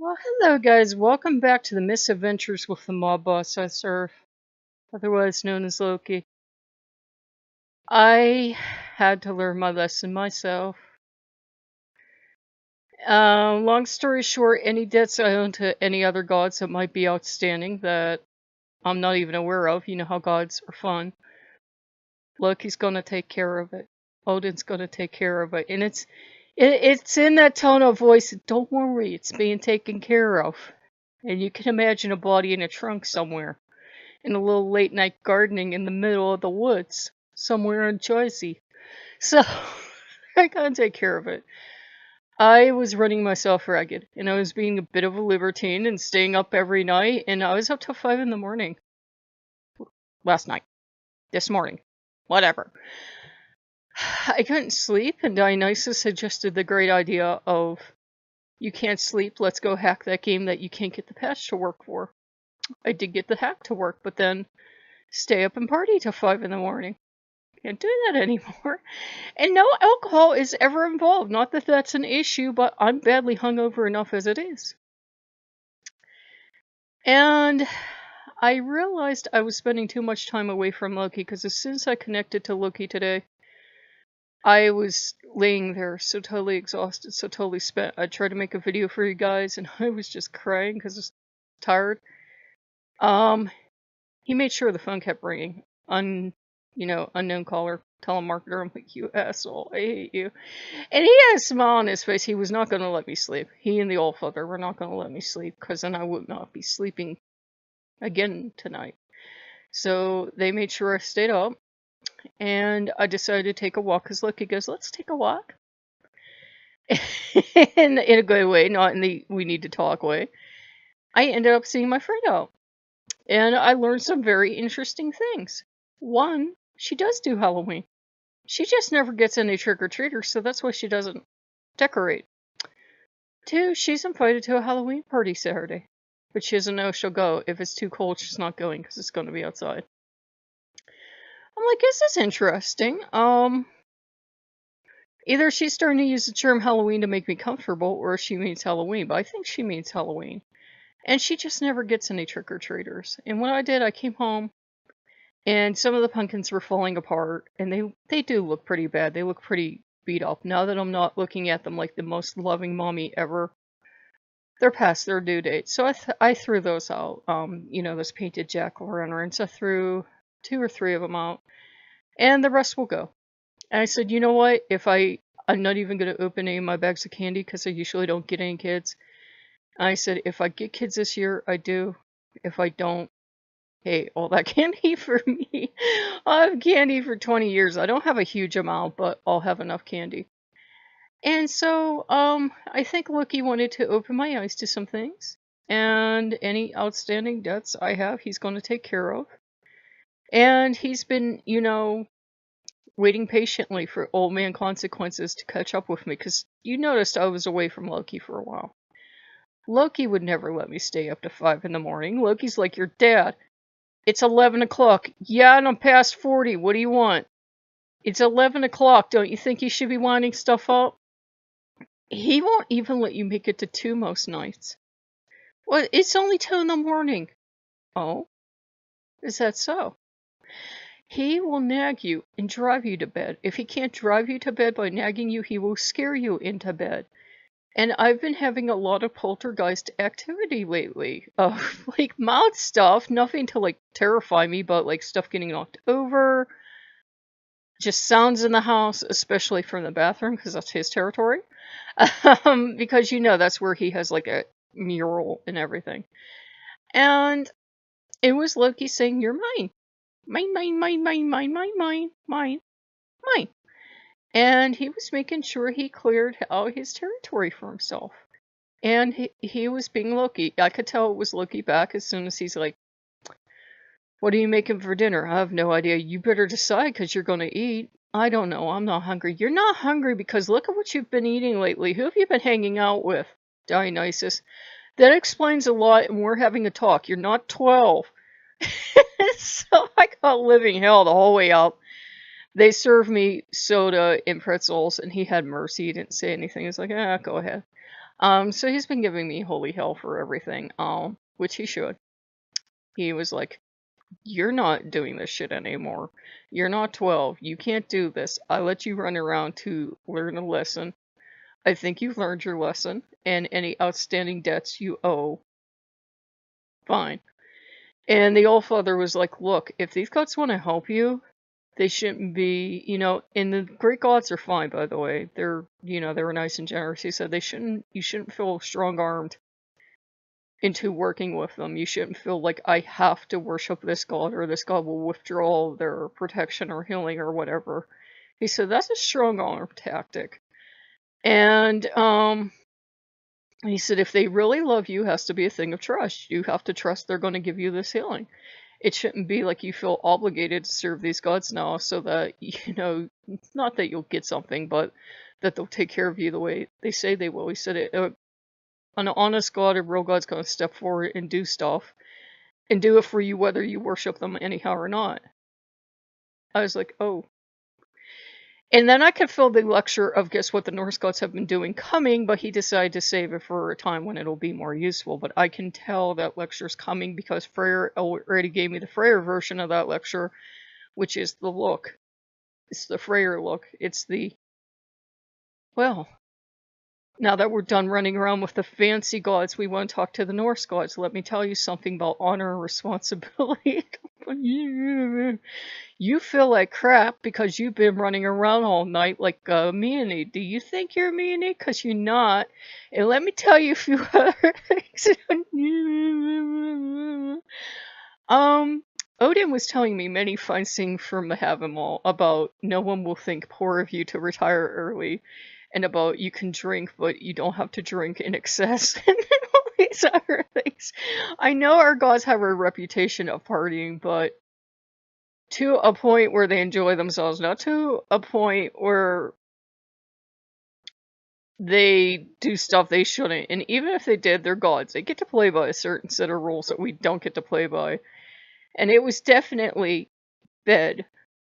Well, hello guys. Welcome back to the misadventures with the mob boss I serve, otherwise known as Loki. I had to learn my lesson myself. Long story short, any debts I own to any other gods that might be outstanding that I'm not even aware of, you know how gods are fun, Loki's gonna take care of it. Odin's gonna take care of it. And it's in that tone of voice, don't worry, it's being taken care of. And you can imagine a body in a trunk somewhere, in a little late night gardening in the middle of the woods, somewhere in Jersey. So, I gotta take care of it. I was running myself ragged, and I was being a bit of a libertine and staying up every night, and I was up till 5 in the morning. Last night. This morning. Whatever. I couldn't sleep, and Dionysus suggested the great idea of, you can't sleep, let's go hack that game that you can't get the patch to work for. I did get the hack to work, but then stay up and party till 5 in the morning. Can't do that anymore. And no alcohol is ever involved. Not that that's an issue, but I'm badly hungover enough as it is. And I realized I was spending too much time away from Loki, because as soon as I connected to Loki today, I was laying there so totally exhausted, so totally spent. I tried to make a video for you guys, and I was just crying because I was tired. He made sure the phone kept ringing. Unknown caller, telemarketer. I'm like, you asshole, I hate you. And he had a smile on his face. He was not going to let me sleep. He and the old father were not going to let me sleep, because then I would not be sleeping again tonight. So they made sure I stayed up, and I decided to take a walk, because Loki goes, let's take a walk. in a good way, not in the we need to talk way. I ended up seeing my friend out, and I learned some very interesting things. One, she does do Halloween. She just never gets any trick-or-treaters, so that's why she doesn't decorate. Two, she's invited to a Halloween party Saturday, but she doesn't know if she'll go. If it's too cold, she's not going, because it's going to be outside. I'm like, this is interesting. Either she's starting to use the term Halloween to make me comfortable, or she means Halloween, but I think she means Halloween. And she just never gets any trick-or-treaters. And when I did, I came home, and some of the pumpkins were falling apart, and they do look pretty bad. They look pretty beat up. Now that I'm not looking at them like the most loving mommy ever, they're past their due date. So I threw those out. Those painted jack-o'-lanterns. I threw 2 or 3 of them out, and the rest will go. And I said, you know what? I'm not even going to open any of my bags of candy, because I usually don't get any kids. I said, if I get kids this year, I do. If I don't, hey, all that candy for me. I'll have candy for 20 years. I don't have a huge amount, but I'll have enough candy. And so, I think Loki wanted to open my eyes to some things. And any outstanding debts I have, he's going to take care of. And he's been, waiting patiently for old man consequences to catch up with me. Because you noticed I was away from Loki for a while. Loki would never let me stay up to 5 in the morning. Loki's like your dad. It's 11 o'clock. Yeah, and I'm past 40. What do you want? It's 11 o'clock. Don't you think you should be winding stuff up? He won't even let you make it to 2 most nights. Well, it's only 2 in the morning. Oh? Is that so? He will nag you and drive you to bed. If he can't drive you to bed by nagging you, he will scare you into bed. And I've been having a lot of poltergeist activity lately. Like mild stuff, nothing to like terrify me, but like stuff getting knocked over. Just sounds in the house, especially from the bathroom, because that's his territory. Because that's where he has like a mural and everything. And it was Loki saying, you're mine. Mine, mine, mine, mine, mine, mine, mine, mine, mine. And he was making sure he cleared out his territory for himself. And he was being Loki. I could tell it was Loki back as soon as he's like, what are you making for dinner? I have no idea. You better decide, because you're going to eat. I don't know. I'm not hungry. You're not hungry because look at what you've been eating lately. Who have you been hanging out with? Dionysus. That explains a lot, and we're having a talk. You're not 12. So I got living hell the whole way out. They served me soda and pretzels, and he had mercy. He didn't say anything. He's like, go ahead. So he's been giving me holy hell for everything, which he should. He was like, "You're not doing this shit anymore. You're not 12. You can't do this. I let you run around to learn a lesson. I think you've learned your lesson, and any outstanding debts you owe, fine." And the old father was like, "Look, if these gods want to help you, they shouldn't be, and the Greek gods are fine, by the way. They were nice and generous." He said you shouldn't feel strong-armed into working with them. You shouldn't feel like I have to worship this god or this god will withdraw their protection or healing or whatever. He said that's a strong arm tactic. And he said if they really love you, it has to be a thing of trust. You have to trust they're going to give you this healing. It shouldn't be like you feel obligated to serve these gods now so that, not that you'll get something, but that they'll take care of you the way they say they will. He said an honest god, a real god's going to step forward and do stuff, and do it for you whether you worship them anyhow or not. I was like, oh. And then I could feel the lecture of guess what the Norse gods have been doing coming, but he decided to save it for a time when it'll be more useful. But I can tell that lecture's coming because Freyr already gave me the Freyr version of that lecture, which is the look. It's the Freyr look. It's the, well, now that we're done running around with the fancy gods, we want to talk to the Norse gods. Let me tell you something about honor and responsibility. You feel like crap because you've been running around all night like a meanie. Do you think you're a meanie? Because you're not. And let me tell you a few other things. Odin was telling me many fine things from the Havamol about no one will think poor of you to retire early, and about you can drink, but you don't have to drink in excess, and all these other things. I know our gods have a reputation of partying, but to a point where they enjoy themselves, not to a point where they do stuff they shouldn't. And even if they did, they're gods. They get to play by a certain set of rules that we don't get to play by. And it was definitely bed.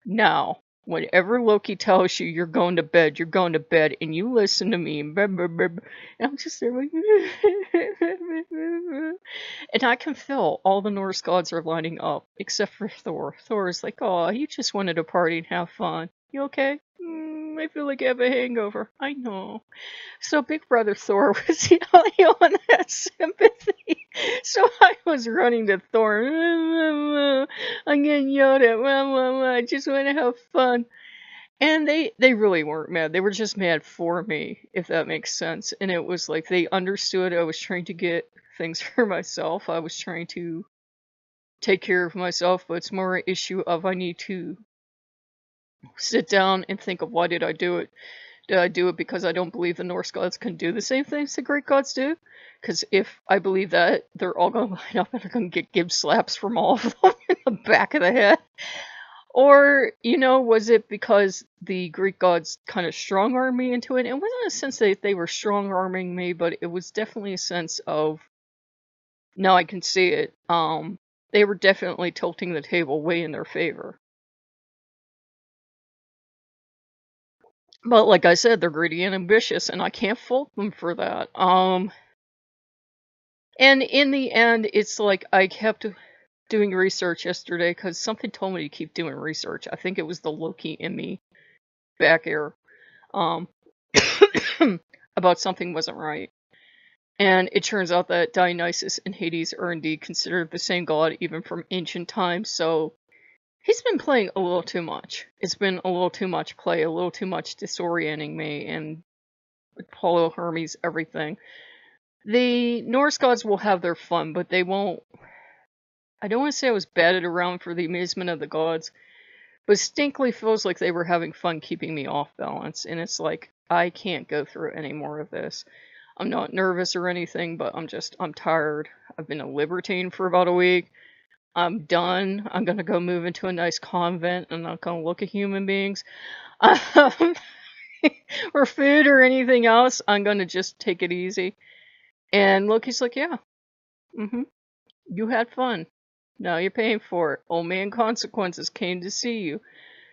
Now, whenever Loki tells you you're going to bed, you're going to bed, and you listen to me, and I'm just there like, and I can feel all the Norse gods are lining up, except for Thor. Thor is like, oh, he just wanted to party and have fun. You okay? I feel like I have a hangover. I know. So Big Brother Thor was the only one that had sympathy. So I was running to Thor. I'm getting yelled at. I just want to have fun. And they really weren't mad. They were just mad for me, if that makes sense. And it was like they understood I was trying to get things for myself. I was trying to take care of myself, but it's more an issue of I need to sit down and think of why did I do it. Did I do it because I don't believe the Norse gods can do the same things the Greek gods do? Because if I believe that, they're all going to line up and they're going to get gib slaps from all of them in the back of the head. Or, was it because the Greek gods kind of strong-armed me into it? It wasn't a sense that they were strong-arming me, but it was definitely a sense of, now I can see it, they were definitely tilting the table way in their favor. But like I said, they're greedy and ambitious, and I can't fault them for that. And in the end, it's like I kept doing research yesterday because something told me to keep doing research. I think it was the Loki in me back here, about something wasn't right. And it turns out that Dionysus and Hades are indeed considered the same god even from ancient times, so he's been playing a little too much. It's been a little too much play, a little too much disorienting me, and Apollo, Hermes, everything. The Norse gods will have their fun, but they won't. I don't want to say I was batted around for the amusement of the gods, but distinctly feels like they were having fun keeping me off balance, and it's like, I can't go through any more of this. I'm not nervous or anything, but I'm tired. I've been a libertine for about a week. I'm done. I'm going to go move into a nice convent. I'm not going to look at human beings. Or food or anything else. I'm going to just take it easy. And Loki's like, yeah. You had fun. Now you're paying for it. Old man Consequences came to see you.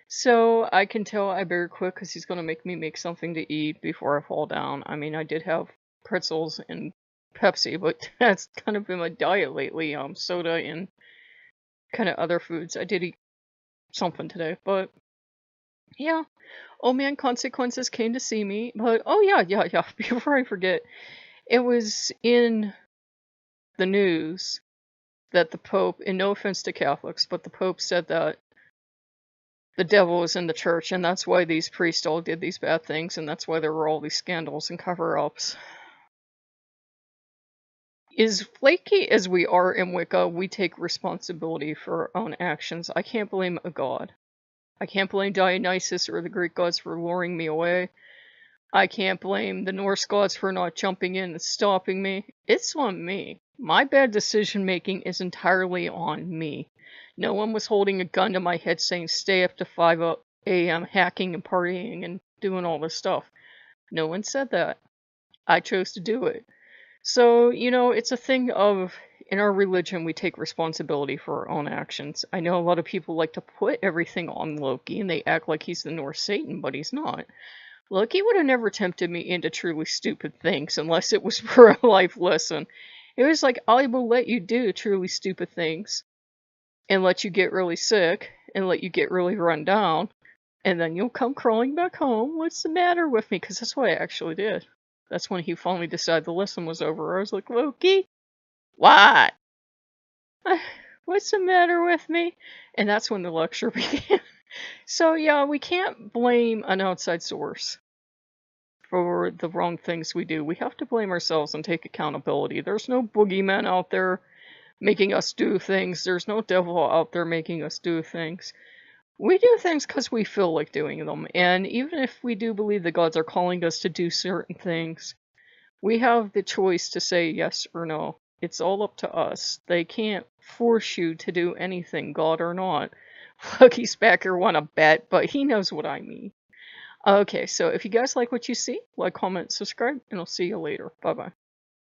So I can tell I better quit because he's going to make me make something to eat before I fall down. I mean, I did have pretzels and Pepsi, but that's kind of been my diet lately. Soda and kind of other foods. I did eat something today, but yeah. Oh man, consequences came to see me. But oh yeah. Before I forget, it was in the news that the Pope, and no offense to Catholics, but the Pope said that the devil was in the church, and that's why these priests all did these bad things, and that's why there were all these scandals and cover-ups. As flaky as we are in Wicca, we take responsibility for our own actions. I can't blame a god. I can't blame Dionysus or the Greek gods for luring me away. I can't blame the Norse gods for not jumping in and stopping me. It's on me. My bad decision making is entirely on me. No one was holding a gun to my head saying stay up to 5 a.m. hacking and partying and doing all this stuff. No one said that. I chose to do it. So, it's a thing of, in our religion, we take responsibility for our own actions. I know a lot of people like to put everything on Loki, and they act like he's the Norse Satan, but he's not. Loki would have never tempted me into truly stupid things unless it was for a life lesson. It was like, I will let you do truly stupid things, and let you get really sick, and let you get really run down, and then you'll come crawling back home. What's the matter with me? Because that's what I actually did. That's when he finally decided the lesson was over. I was like, Loki, what? What's the matter with me? And that's when the lecture began. So yeah, we can't blame an outside source for the wrong things we do. We have to blame ourselves and take accountability. There's no boogeyman out there making us do things. There's no devil out there making us do things. We do things because we feel like doing them, and even if we do believe the gods are calling us to do certain things, we have the choice to say yes or no. It's all up to us. They can't force you to do anything, God or not. Lucky's back here want to bet, but he knows what I mean. Okay, so if you guys like what you see, like, comment, subscribe, and I'll see you later. Bye-bye.